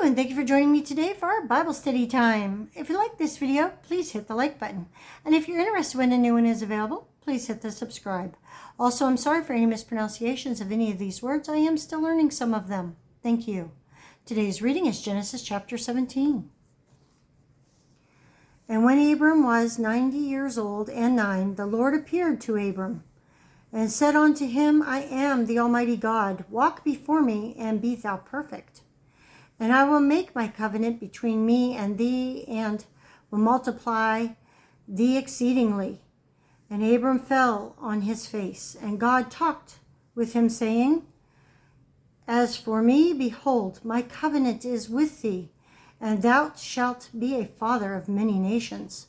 And thank you for joining me today for our Bible study time. If you like this video, please hit the like button. And if you're interested when a new one is available, please hit the subscribe. Also, I'm sorry for any mispronunciations of any of these words. I am still learning some of them. Thank you. Today's reading is Genesis chapter 17. And when Abram was 90 years old and 9, the Lord appeared to Abram and said unto him, I am the Almighty God. Walk before me and be thou perfect. And I will make my covenant between me and thee, and will multiply thee exceedingly. And Abram fell on his face, and God talked with him, saying, As for me, behold, my covenant is with thee, and thou shalt be a father of many nations.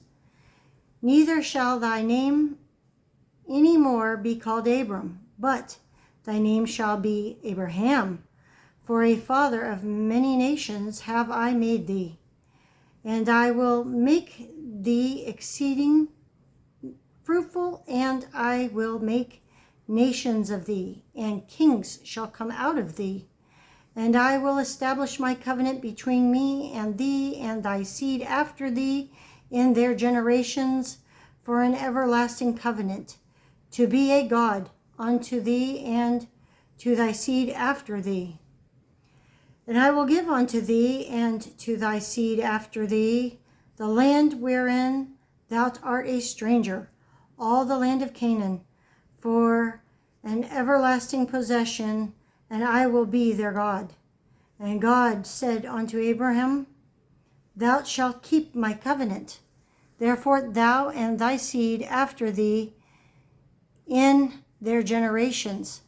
Neither shall thy name any more be called Abram, but thy name shall be Abraham. For a father of many nations have I made thee, and I will make thee exceeding fruitful, and I will make nations of thee, and kings shall come out of thee. And I will establish my covenant between me and thee and thy seed after thee in their generations, for an everlasting covenant, to be a God unto thee and to thy seed after thee. And I will give unto thee and to thy seed after thee the land wherein thou art a stranger, all the land of Canaan, for an everlasting possession, and I will be their God. And God said unto Abraham, Thou shalt keep my covenant. Therefore thou and thy seed after thee in their generations.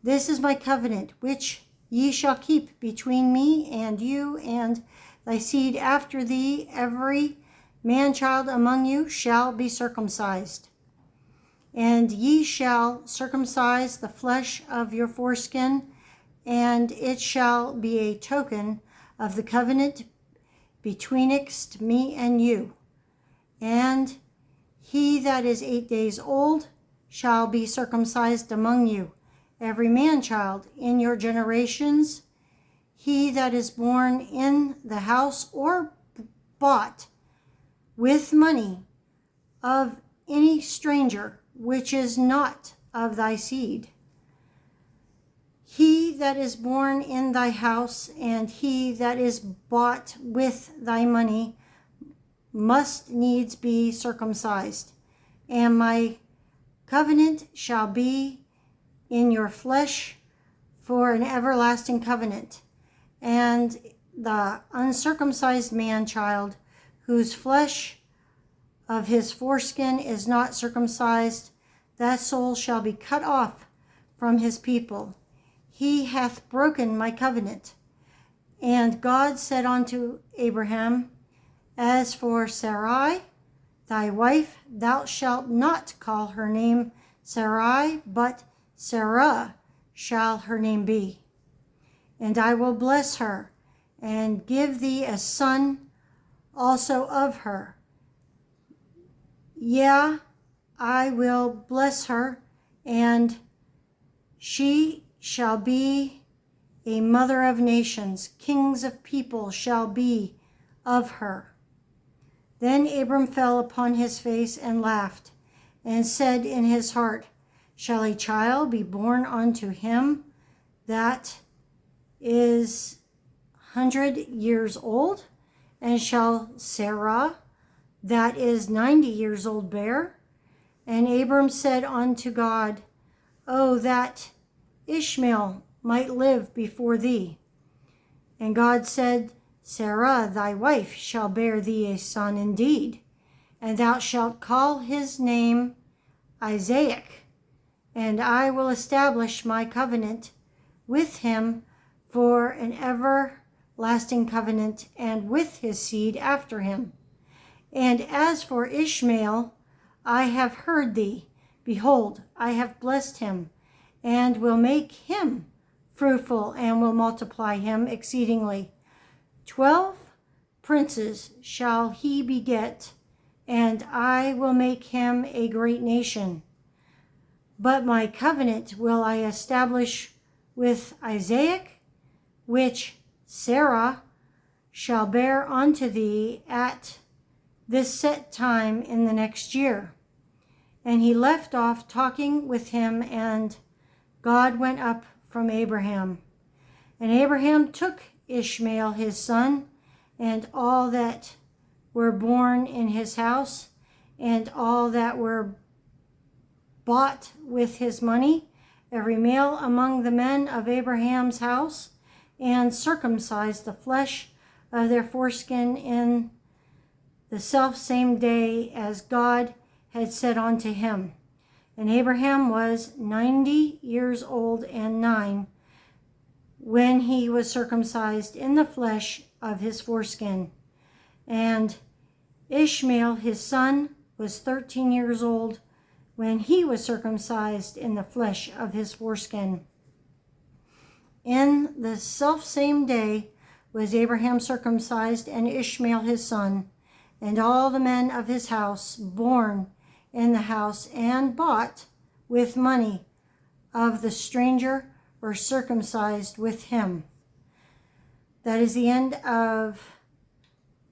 This is my covenant, which ye shall keep between me and you and thy seed after thee. Every man-child among you shall be circumcised. And ye shall circumcise the flesh of your foreskin, and it shall be a token of the covenant betwixt me and you. And he that is 8 days old shall be circumcised among you, every man-child in your generations. He that is born in the house or bought with money of any stranger, which is not of thy seed. He that is born in thy house and he that is bought with thy money must needs be circumcised. And my covenant shall be in your flesh for an everlasting covenant. And the uncircumcised man-child, whose flesh of his foreskin is not circumcised, that soul shall be cut off from his people. He hath broken my covenant. And God said unto Abraham, As for Sarai, thy wife, thou shalt not call her name Sarai, but Sarah shall her name be. And I will bless her, and give thee a son also of her. Yea, I will bless her, and she shall be a mother of nations. Kings of people shall be of her. Then Abram fell upon his face and laughed, and said in his heart, Shall a child be born unto him that is 100 years old? And shall Sarah that is 90 years old bear? And Abram said unto God, Oh, that Ishmael might live before thee. And God said, Sarah thy wife shall bear thee a son indeed, and thou shalt call his name Isaac. And I will establish my covenant with him for an everlasting covenant, and with his seed after him. And as for Ishmael, I have heard thee. Behold, I have blessed him, and will make him fruitful, and will multiply him exceedingly. 12 princes shall he beget, and I will make him a great nation. But my covenant will I establish with Isaac, which Sarah shall bear unto thee at this set time in the next year. And he left off talking with him, and God went up from Abraham. And Abraham took Ishmael his son, and all that were born in his house, and all that were bought with his money, every male among the men of Abraham's house, and circumcised the flesh of their foreskin in the selfsame day as God had said unto him. And Abraham was 90 years old and 9 when he was circumcised in the flesh of his foreskin. And Ishmael his son was 13 years old when he was circumcised in the flesh of his foreskin. In the selfsame day was Abraham circumcised, and Ishmael his son, and all the men of his house born in the house and bought with money of the stranger were circumcised with him. That is the end of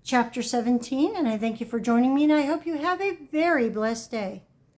chapter 17, and I thank you for joining me, and I hope you have a very blessed day.